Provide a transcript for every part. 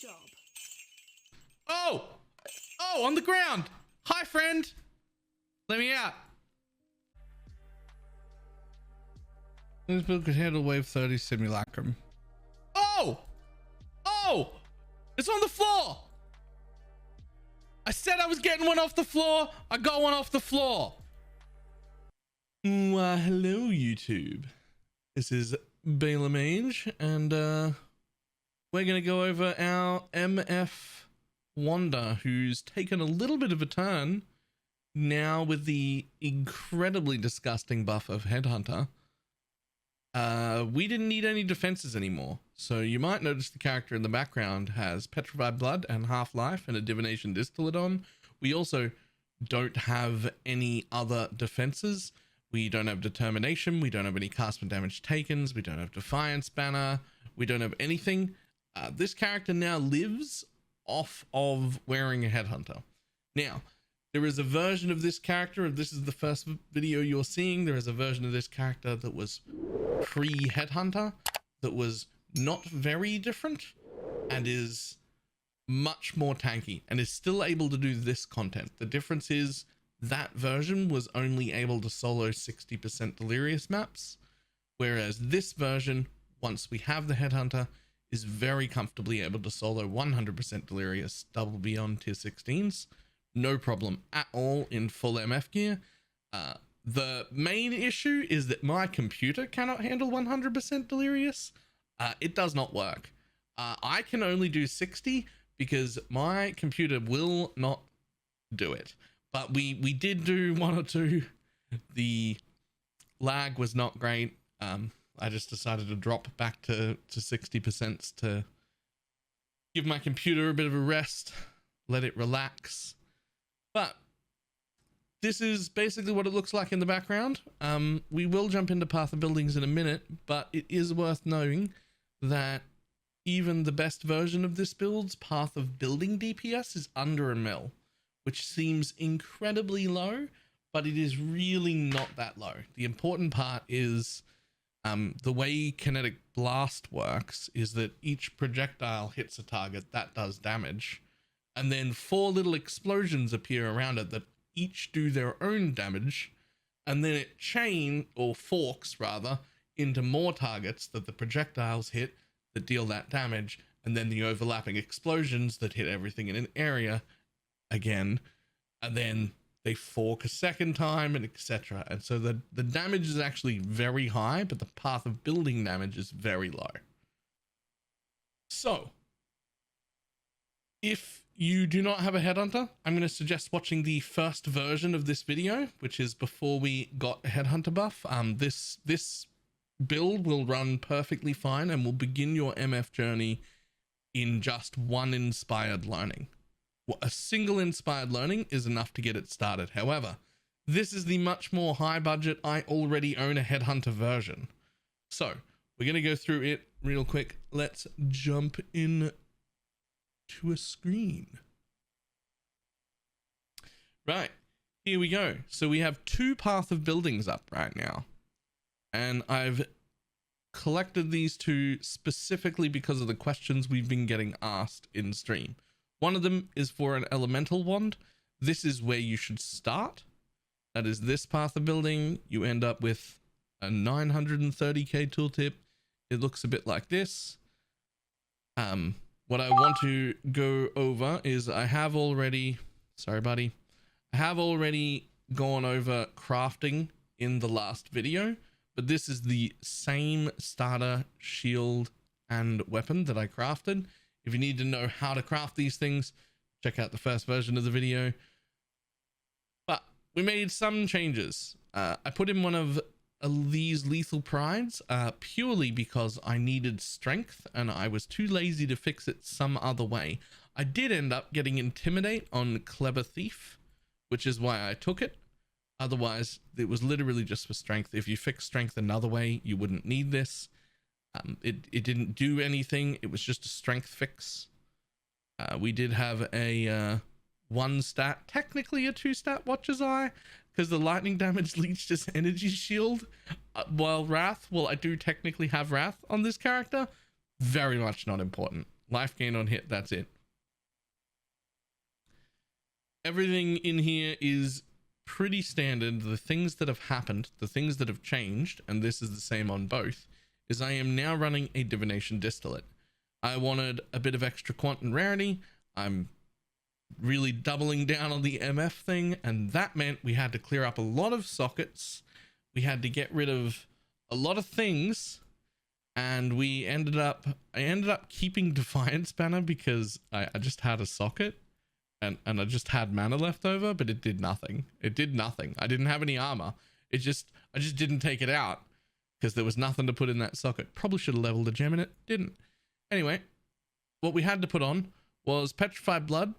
job. Oh! Oh, on the ground! Hi, friend! Let me out. This build could handle wave 30 simulacrum. Oh! Oh! It's on the floor! I said I was getting one off the floor. I got one off the floor. Well, hello, YouTube. This is Bela Mage, and we're going to go over our MF Wanda, who's taken a little bit of a turn now with the incredibly disgusting buff of Headhunter. We didn't need any defenses anymore, so you might notice the character in the background has Petrified Blood and Half-Life and a Divination Distillate on. We also don't have any other defenses. We don't have Determination, we don't have any Castman Damage Takens, we don't have Defiance Banner, we don't have anything. This character now lives off of wearing a Headhunter. Now, there is a version of this character, if this is the first video you're seeing, there is a version of this character that was pre-Headhunter, that was not very different, and is much more tanky, and is still able to do this content. The difference is that version was only able to solo 60% Delirious maps, whereas this version, once we have the Headhunter, is very comfortably able to solo 100% Delirious double beyond tier 16s. No problem at all in full MF gear. The main issue is that my computer cannot handle 100% Delirious. It does not work. I can only do 60 because my computer will not do it. But we did do one or two. The lag was not great. I just decided to drop back to 60% to give my computer a bit of a rest, let it relax. But this is basically what it looks like in the background. We will jump into Path of Buildings in a minute, but it is worth knowing that even the best version of this build's Path of Building DPS is under a mil, which seems incredibly low, but it is really not that low. The important part is the way Kinetic Blast works is that each projectile hits a target that does damage, and then 4 little explosions appear around it that each do their own damage, and then it forks rather into more targets that the projectiles hit that deal that damage, and then the overlapping explosions that hit everything in an area again, and then they fork a second time, and etc. And so the damage is actually very high, but the Path of Building damage is very low. So if you do not have a Headhunter, I'm going to suggest watching the first version of this video, which is before we got a Headhunter buff. This build will run perfectly fine and will begin your MF journey in just one inspired learning. A single inspired learning is enough to get it started. However, this is the much more high budget, I already own a Headhunter version. So we're going to go through it real quick. Let's jump in to a screen. Right, here we go. So we have 2 Path of Buildings up right now, and I've collected these 2 specifically because of the questions we've been getting asked in stream. One of them is for an elemental wand. This is where you should start. That is this Path of Building. You end up with a 930k tooltip. It looks a bit like this. What I want to go over is I have already gone over crafting in the last video, but this is the same starter shield and weapon that I crafted. If you need to know how to craft these things, check out the first version of the video. But we made some changes. I put in one of these Lethal Prides purely because I needed strength and I was too lazy to fix it some other way. I did end up getting Intimidate on Clever Thief, which is why I took it. Otherwise, it was literally just for strength. If you fix strength another way, you wouldn't need this. It didn't do anything. It was just a strength fix. We did have a 1 stat, technically a 2 stat Watcher's Eye, because the lightning damage leached his energy shield. While Wrath, well, I do technically have Wrath on this character. Very much not important. Life gain on hit, that's it. Everything in here is pretty standard. The things that have happened, the things that have changed, and this is the same on both, is I am now running a divination distillate. I wanted a bit of extra quant and rarity. I'm really doubling down on the MF thing, and that meant we had to clear up a lot of sockets. We had to get rid of a lot of things, and I ended up keeping Defiance Banner because I just had a socket. And I just had mana left over, but it did nothing. It did nothing. I didn't have any armor. I just didn't take it out because there was nothing to put in that socket. Probably should have leveled a gem in it. Didn't. Anyway, what we had to put on was Petrified Blood,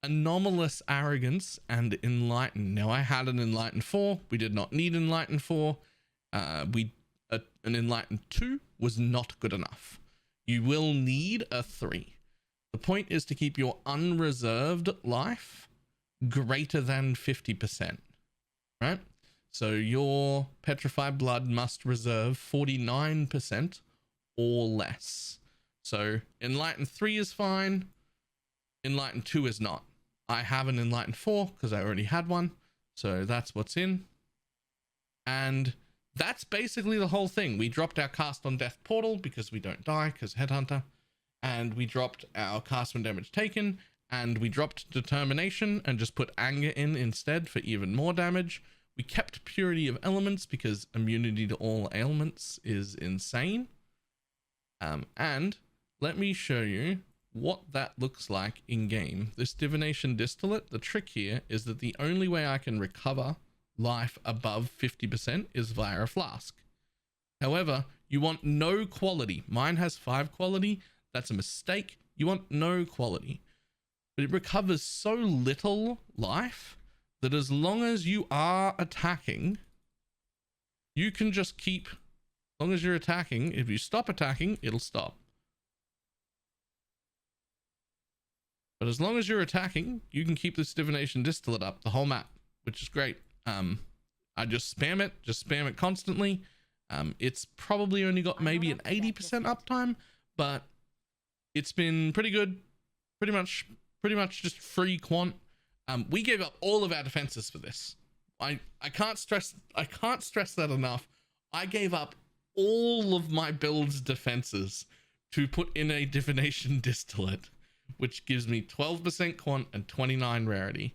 Anomalous Arrogance, and Enlighten. Now I had an Enlighten 4. We did not need Enlighten 4. An Enlighten 2 was not good enough. You will need a 3. The point is to keep your unreserved life greater than 50%, right? So your Petrified Blood must reserve 49% or less. So Enlighten 3 is fine. Enlighten 2 is not. I have an Enlighten 4 because I already had one. So that's what's in. And that's basically the whole thing. We dropped our cast on Death Portal because we don't die because Headhunter. And we dropped our cast when damage taken, and we dropped Determination and just put Anger in instead for even more damage. We kept Purity of Elements because immunity to all ailments is insane. And let me show you what that looks like in game. This Divination Distillate, the trick here is that the only way I can recover life above 50% is via a flask. However, you want no quality. Mine has 5 quality. That's a mistake. You want no quality. But it recovers so little life that as long as you are attacking, you can just keep, as long as you're attacking, if you stop attacking, it'll stop. But as long as you're attacking, you can keep this Divination Distillate up the whole map, which is great. I just spam it constantly. It's probably only got maybe an 80% uptime, but it's been pretty good. Pretty much just free quant. We gave up all of our defenses for this. I can't stress that enough. I gave up all of my build's defenses to put in a Divination Distillate, which gives me 12% quant and 29 rarity.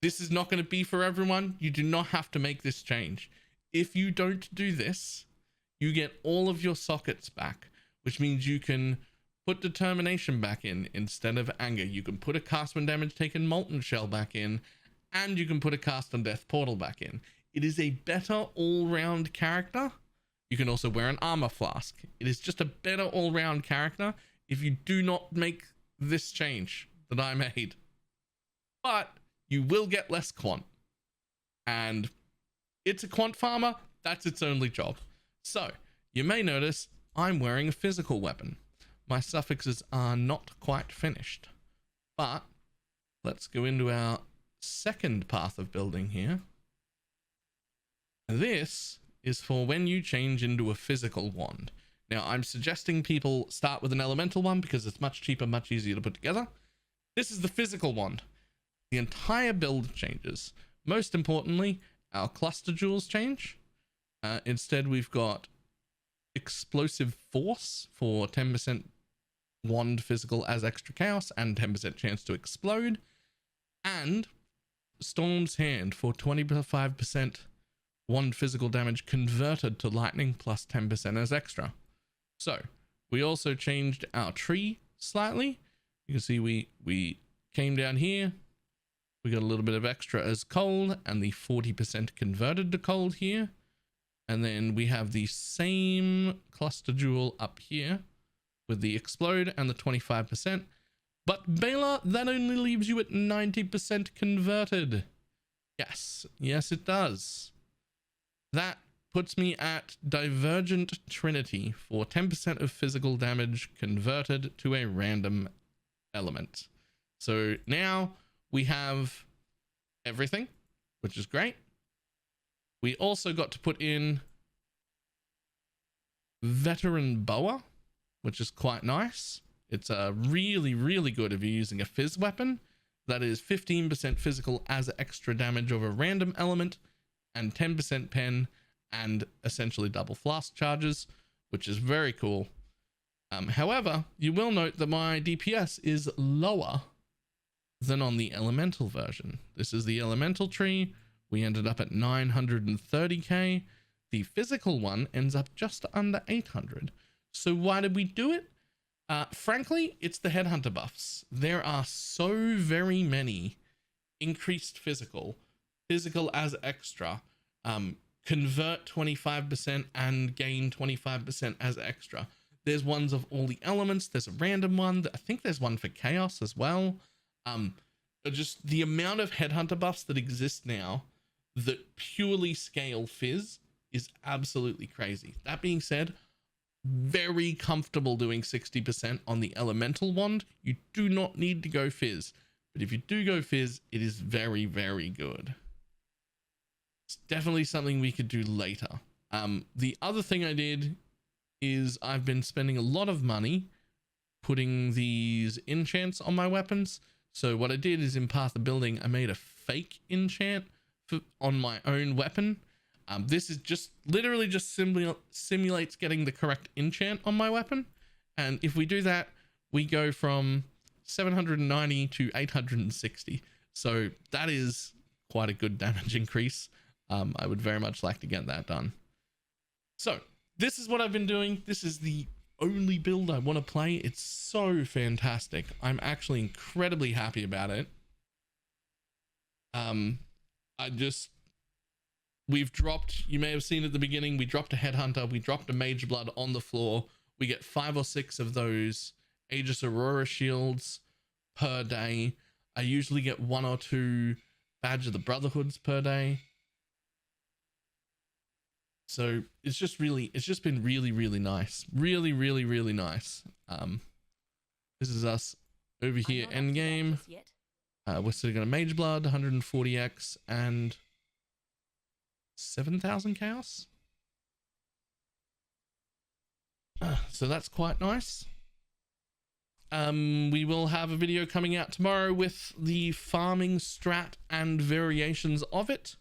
This is not going to be for everyone. You do not have to make this change. If you don't do this, you get all of your sockets back, which means you can put Determination back in instead of Anger. You can put a cast when damage taken Molten Shell back in, and you can put a cast on Death Portal back in. It is a better all-round character. You can also wear an Armor Flask. It is just a better all-round character if you do not make this change that I made. But you will get less quant. And it's a quant farmer. That's its only job. So you may notice I'm wearing a physical weapon. My suffixes are not quite finished, but let's go into our second path of building here. This is for when you change into a physical wand. Now, I'm suggesting people start with an elemental one because it's much cheaper, much easier to put together. This is the physical wand. The entire build changes. Most importantly, our cluster jewels change. Instead, we've got Explosive Force for 10% wand physical as extra chaos and 10% chance to explode, and Storm's Hand for 25% wand physical damage converted to lightning plus 10% as extra. So we also changed our tree slightly. You can see we came down here, we got a little bit of extra as cold and the 40% converted to cold here, and then we have the same cluster jewel up here with the explode and the 25%. But Bela, that only leaves you at 90% converted. Yes, it does. That puts me at Divergent Trinity for 10% of physical damage converted to a random element. So now we have everything, which is great. We also got to put in Veteran Boa, which is quite nice. It's really, really good if you're using a Fizz weapon. That is 15% physical as extra damage of a random element, and 10% pen, and essentially double flask charges, which is very cool. However, you will note that my DPS is lower than on the elemental version. This is the elemental tree. We ended up at 930k. The physical one ends up just under 800. So why did we do it? Frankly, it's the headhunter buffs. There are so very many increased physical as extra, convert 25% and gain 25% as extra. There's ones of all the elements. There's a random one. I think there's one for chaos as well. Just the amount of headhunter buffs that exist now that purely scale Fizz is absolutely crazy. That being said, very comfortable doing 60% on the elemental wand. You do not need to go Fizz, but if you do go Fizz, it is very, very good. It's definitely something we could do later. The other thing I did is I've been spending a lot of money putting these enchants on my weapons. So what I did is in Path of Building, I made a fake enchant on my own weapon. This is just literally just simulates getting the correct enchant on my weapon. And if we do that, we go from 790 to 860. So that is quite a good damage increase. I would very much like to get that done. So this is what I've been doing. This is the only build I want to play. It's so fantastic. I'm actually incredibly happy about it. We've dropped, you may have seen at the beginning, we dropped a headhunter, we dropped a mage blood on the floor. We get 5 or 6 of those Aegis Aurora shields per day. I usually get 1 or 2 Badge of the Brotherhoods per day. So it's just been really, really nice. Really, really, really nice. This is us over here, endgame. We're still got a mage blood, 140x, and 7,000 chaos. So that's quite nice. We will have a video coming out tomorrow with the farming strat and variations of it.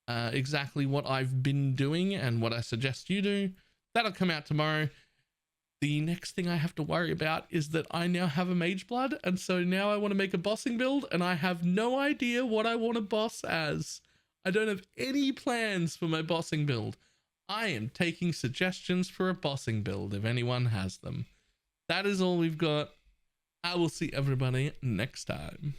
Exactly what I've been doing and what I suggest you do. That'll come out tomorrow. The next thing I have to worry about is that I now have a mage blood, and so now I want to make a bossing build, and I have no idea what I want to boss as. I don't have any plans for my bossing build. I am taking suggestions for a bossing build if anyone has them. That is all we've got. I will see everybody next time.